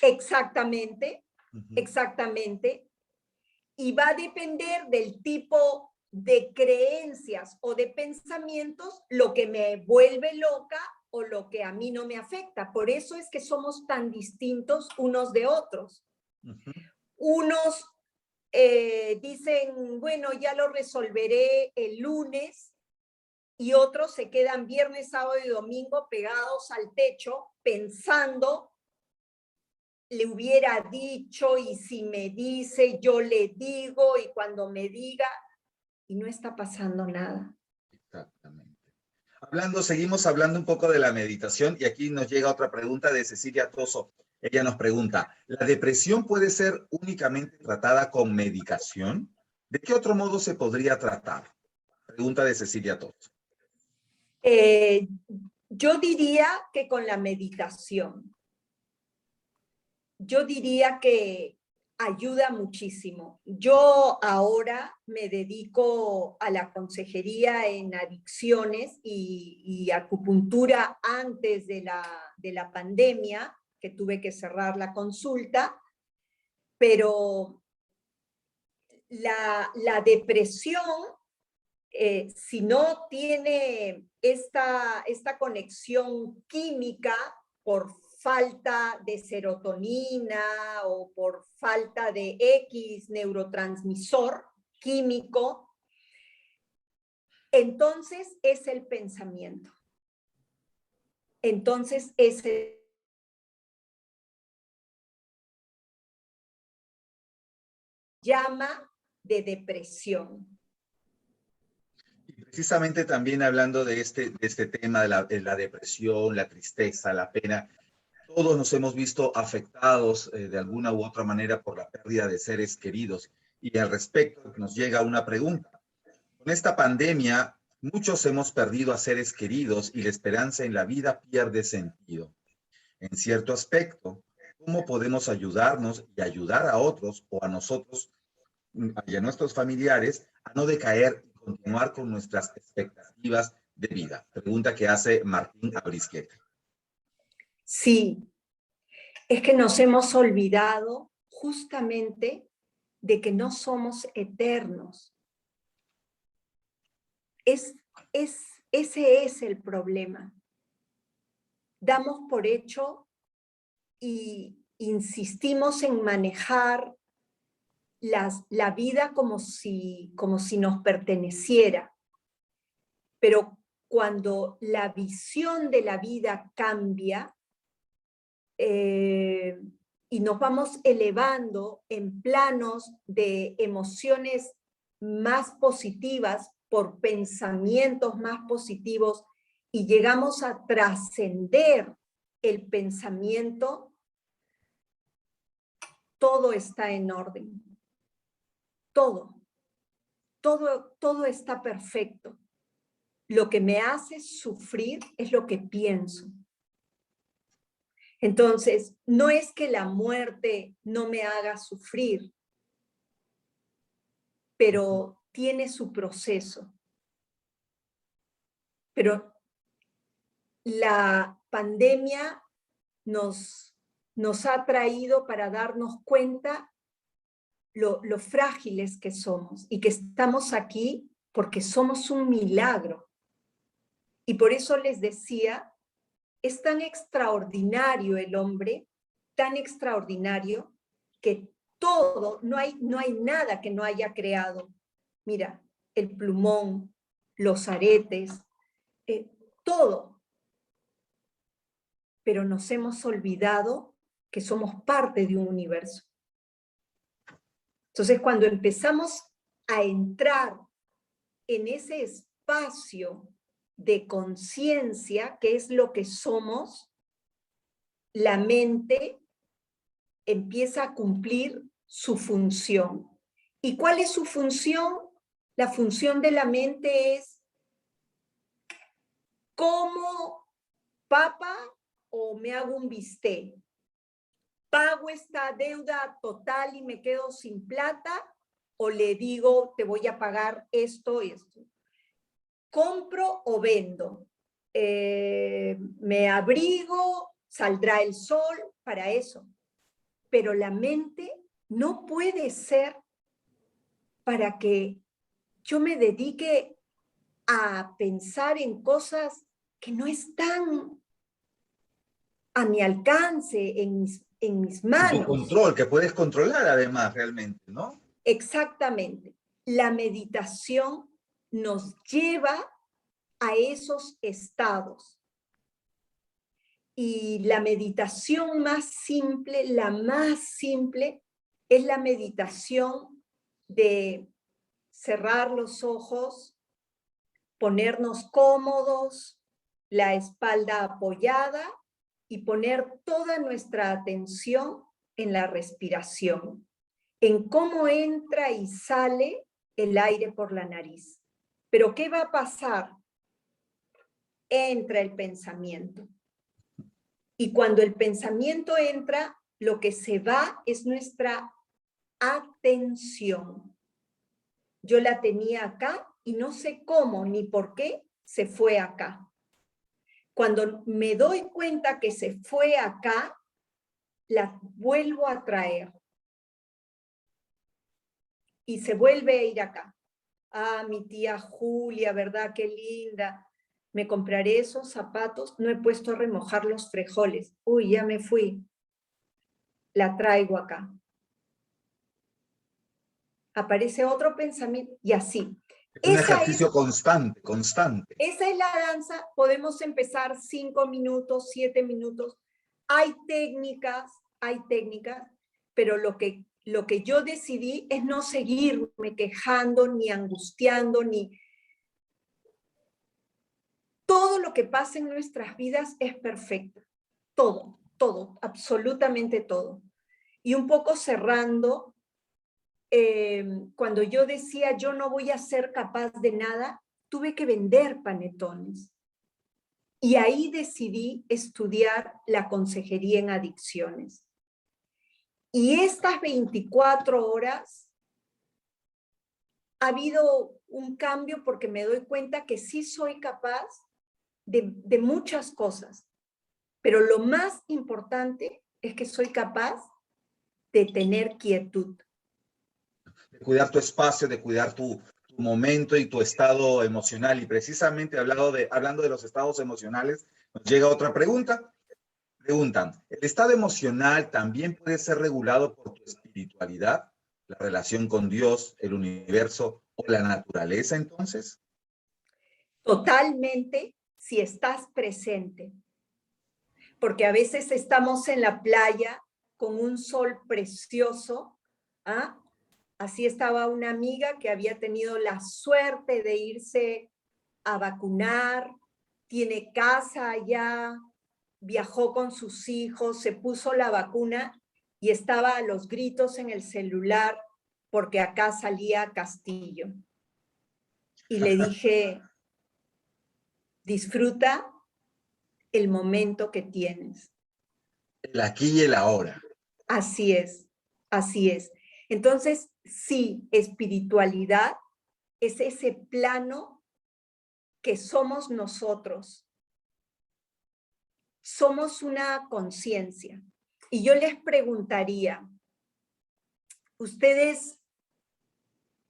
Exactamente, exactamente. Y va a depender del tipo de creencias o de pensamientos lo que me vuelve loca o lo que a mí no me afecta. Por eso es que somos tan distintos unos de otros. Unos dicen, bueno, ya lo resolveré el lunes, y otros se quedan viernes, sábado y domingo pegados al techo pensando, le hubiera dicho, y si me dice, yo le digo, y cuando me diga, y no está pasando nada. Exactamente. Seguimos hablando un poco de la meditación, y aquí nos llega otra pregunta de Cecilia Toso. Ella nos pregunta, ¿la depresión puede ser únicamente tratada con medicación? ¿De qué otro modo se podría tratar? Pregunta de Cecilia Toso. Yo diría que con la meditación. Yo diría que ayuda muchísimo. Yo ahora me dedico a la consejería en adicciones y acupuntura antes de la pandemia, que tuve que cerrar la consulta, pero la depresión, si no tiene esta conexión química por falta de serotonina o por falta de X neurotransmisor químico, entonces es el pensamiento. Entonces es llama de depresión. Y precisamente también hablando de este tema de la depresión, la tristeza, la pena, todos nos hemos visto afectados de alguna u otra manera por la pérdida de seres queridos. Y al respecto nos llega una pregunta. Con esta pandemia, muchos hemos perdido a seres queridos y la esperanza en la vida pierde sentido. En cierto aspecto, cómo podemos ayudarnos y ayudar a otros o a nosotros y a nuestros familiares a no decaer y continuar con nuestras expectativas de vida. Pregunta que hace Martín Abrisquete. Sí, es que nos hemos olvidado justamente de que no somos eternos. Ese es el problema. Damos por hecho y insistimos en manejar la vida como si nos perteneciera. Pero cuando la visión de la vida cambia y nos vamos elevando en planos de emociones más positivas por pensamientos más positivos y llegamos a trascender el pensamiento, todo está en orden. Todo está perfecto. Lo que me hace sufrir es lo que pienso. Entonces, no es que la muerte no me haga sufrir, pero tiene su proceso. Pero la pandemia nos ha traído para darnos cuenta lo frágiles que somos y que estamos aquí porque somos un milagro. Y por eso les decía, es tan extraordinario el hombre, tan extraordinario, que todo, no hay nada que no haya creado. Mira, el plumón, los aretes, todo. Pero nos hemos olvidado que somos parte de un universo. Entonces, cuando empezamos a entrar en ese espacio de conciencia, que es lo que somos, la mente empieza a cumplir su función. ¿Y cuál es su función? La función de la mente es ¿como papa o me hago un bistec? ¿Pago esta deuda total y me quedo sin plata? ¿O le digo, te voy a pagar esto y esto? ¿Compro o vendo? ¿Me abrigo? ¿Saldrá el sol? Para eso. Pero la mente no puede ser para que yo me dedique a pensar en cosas que no están a mi alcance, en mis manos. Tu control, que puedes controlar además realmente, ¿no? Exactamente. La meditación nos lleva a esos estados. Y la meditación más simple, la más simple, es la meditación de cerrar los ojos, ponernos cómodos, la espalda apoyada y poner toda nuestra atención en la respiración, en cómo entra y sale el aire por la nariz. Pero ¿qué va a pasar? Entra el pensamiento. Y cuando el pensamiento entra, lo que se va es nuestra atención. Yo la tenía acá y no sé cómo ni por qué se fue acá. Cuando me doy cuenta que se fue acá, la vuelvo a traer. Y se vuelve a ir acá. Ah, mi tía Julia, ¿verdad? Qué linda. Me compraré esos zapatos. No he puesto a remojar los frijoles. Uy, ya me fui. La traigo acá. Aparece otro pensamiento y así. Es un ejercicio constante. Esa es la danza. Podemos empezar 5 minutos, 7 minutos. Hay técnicas, pero lo que yo decidí es no seguirme quejando, ni angustiando, ni... Todo lo que pasa en nuestras vidas es perfecto. Todo, absolutamente todo. Y un poco cerrando, cuando yo decía yo no voy a ser capaz de nada, tuve que vender panetones. Y ahí decidí estudiar la consejería en adicciones. Y estas 24 horas ha habido un cambio porque me doy cuenta que sí soy capaz de muchas cosas, pero lo más importante es que soy capaz de tener quietud. De cuidar tu espacio, de cuidar tu momento y tu estado emocional. Y precisamente hablando de los estados emocionales, nos llega otra pregunta. Preguntan, ¿el estado emocional también puede ser regulado por tu espiritualidad, la relación con Dios, el universo o la naturaleza entonces? Totalmente, si estás presente. Porque a veces estamos en la playa con un sol precioso. ¿Ah? Así estaba una amiga que había tenido la suerte de irse a vacunar, tiene casa allá, viajó con sus hijos, se puso la vacuna y estaba a los gritos en el celular porque acá salía Castillo. Y le dije, disfruta el momento que tienes. El aquí y el ahora. Así es, así es. Entonces, sí, espiritualidad es ese plano que somos nosotros. Somos una conciencia. Y yo les preguntaría, ¿ustedes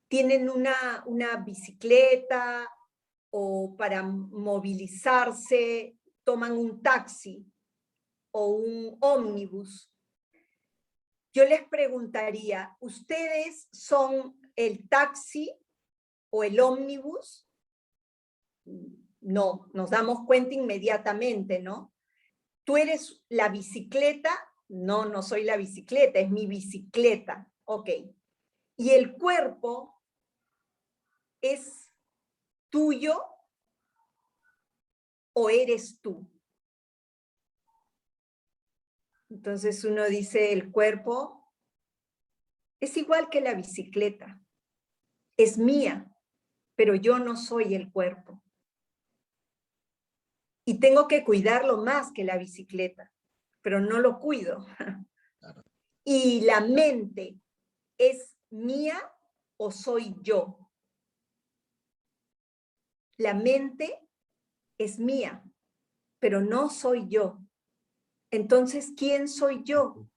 tienen una bicicleta o para movilizarse toman un taxi o un ómnibus? Yo les preguntaría, ¿ustedes son el taxi o el ómnibus? No, nos damos cuenta inmediatamente, ¿no? ¿Tú eres la bicicleta? No, no soy la bicicleta, es mi bicicleta. Ok. ¿Y el cuerpo es tuyo o eres tú? Entonces uno dice, el cuerpo es igual que la bicicleta. Es mía, pero yo no soy el cuerpo. Y tengo que cuidarlo más que la bicicleta, pero no lo cuido. Y la mente, ¿es mía o soy yo? La mente es mía, pero no soy yo. Entonces, ¿quién soy yo?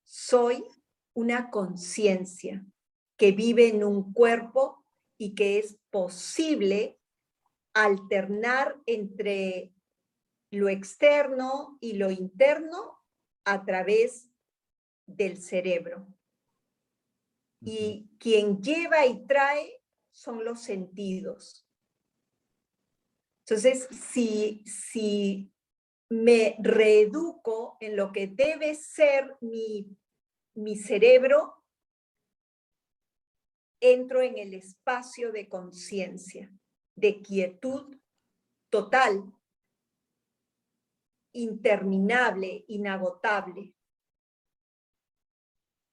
Soy una conciencia que vive en un cuerpo y que es posible alternar entre lo externo y lo interno a través del cerebro. Y quien lleva y trae son los sentidos. Entonces, si me reeduco en lo que debe ser mi cerebro, entro en el espacio de conciencia, de quietud total, interminable, inagotable.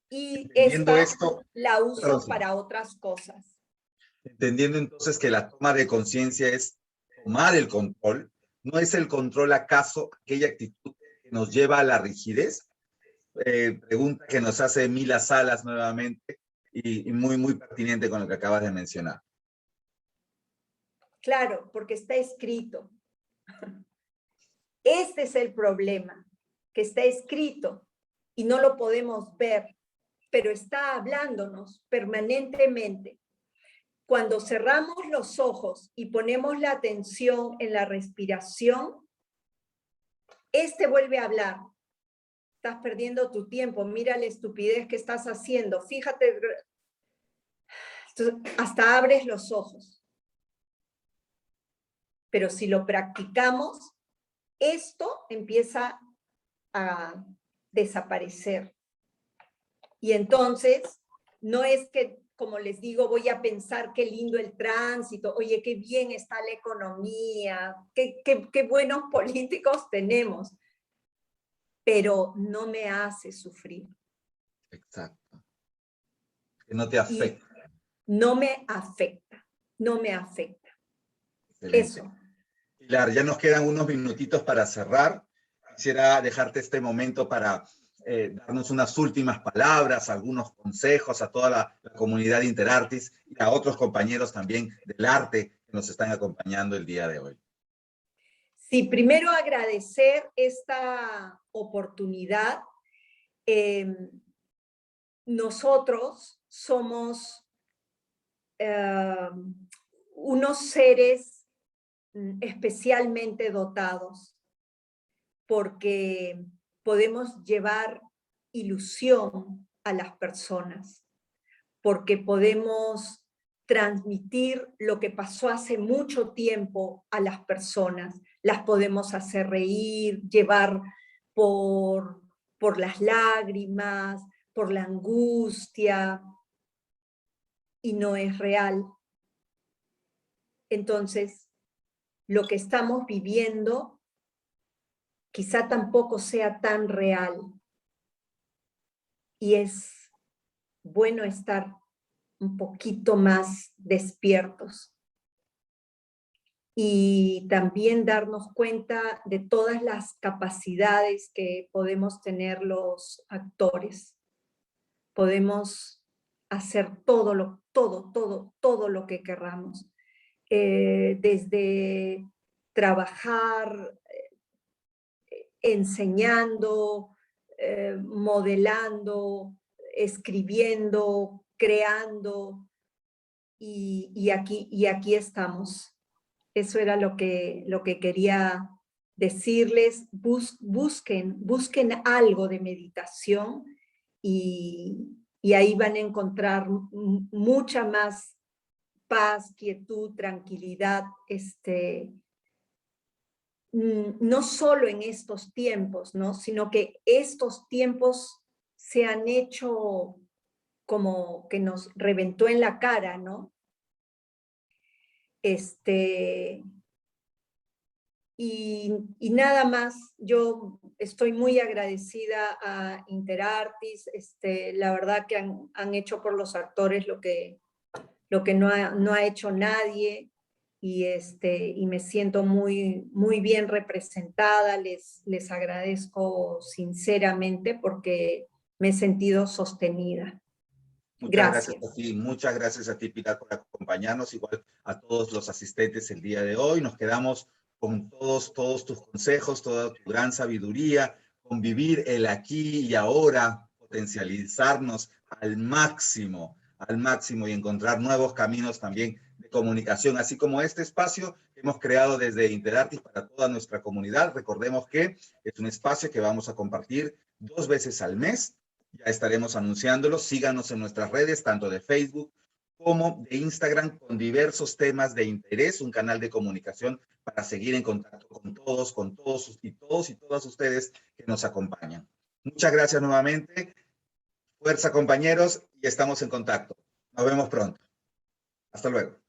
Y esta la uso para otras cosas. Entendiendo entonces que la toma de conciencia es tomar el control, ¿no es el control acaso aquella actitud que nos lleva a la rigidez? Pregunta que nos hace Mila Salas nuevamente y muy pertinente con lo que acabas de mencionar. Claro, porque está escrito. Este es el problema, que está escrito y no lo podemos ver, pero está hablándonos permanentemente. Cuando cerramos los ojos y ponemos la atención en la respiración, este vuelve a hablar. Estás perdiendo tu tiempo, mira la estupidez que estás haciendo, fíjate, hasta abres los ojos. Pero si lo practicamos, esto empieza a desaparecer. Y entonces, no es que, como les digo, voy a pensar qué lindo el tránsito, oye, qué bien está la economía, qué buenos políticos tenemos, pero no me hace sufrir. Exacto. Que no te afecta. Y no me afecta, no me afecta. Excelente. Eso. Pilar, ya nos quedan unos minutitos para cerrar. Quisiera dejarte este momento para darnos unas últimas palabras, algunos consejos a toda la comunidad de Interartis y a otros compañeros también del arte que nos están acompañando el día de hoy. Sí, primero agradecer esta oportunidad. Nosotros somos unos seres especialmente dotados porque podemos llevar ilusión a las personas, porque podemos transmitir lo que pasó hace mucho tiempo a las personas, las podemos hacer reír, llevar por las lágrimas, por la angustia, y no es real. Entonces, lo que estamos viviendo quizá tampoco sea tan real. Y es bueno estar un poquito más despiertos. Y también darnos cuenta de todas las capacidades que podemos tener los actores. Podemos hacer todo lo que querramos. Desde trabajar enseñando, modelando, escribiendo, creando, y aquí estamos. Eso era lo que quería decirles. Busquen algo de meditación y ahí van a encontrar mucha más paz, quietud, tranquilidad, no solo en estos tiempos, ¿no? Sino que estos tiempos se han hecho como que nos reventó en la cara, ¿no? Y nada más, yo estoy muy agradecida a Interartis, la verdad que han hecho por los actores lo que no ha hecho nadie, y me siento muy, muy bien representada. Les agradezco sinceramente porque me he sentido sostenida. Muchas gracias a ti, Pilar, por acompañarnos, igual a todos los asistentes el día de hoy. Nos quedamos con todos tus consejos, toda tu gran sabiduría, con vivir el aquí y ahora, potencializarnos al máximo y encontrar nuevos caminos también de comunicación, así como este espacio que hemos creado desde Interartis para toda nuestra comunidad. Recordemos que es un espacio que vamos a compartir 2 veces al mes. Ya estaremos anunciándolo. Síganos en nuestras redes, tanto de Facebook como de Instagram, con diversos temas de interés, un canal de comunicación para seguir en contacto con todos y todas ustedes que nos acompañan. Muchas gracias nuevamente. Fuerza, compañeros, y estamos en contacto. Nos vemos pronto. Hasta luego.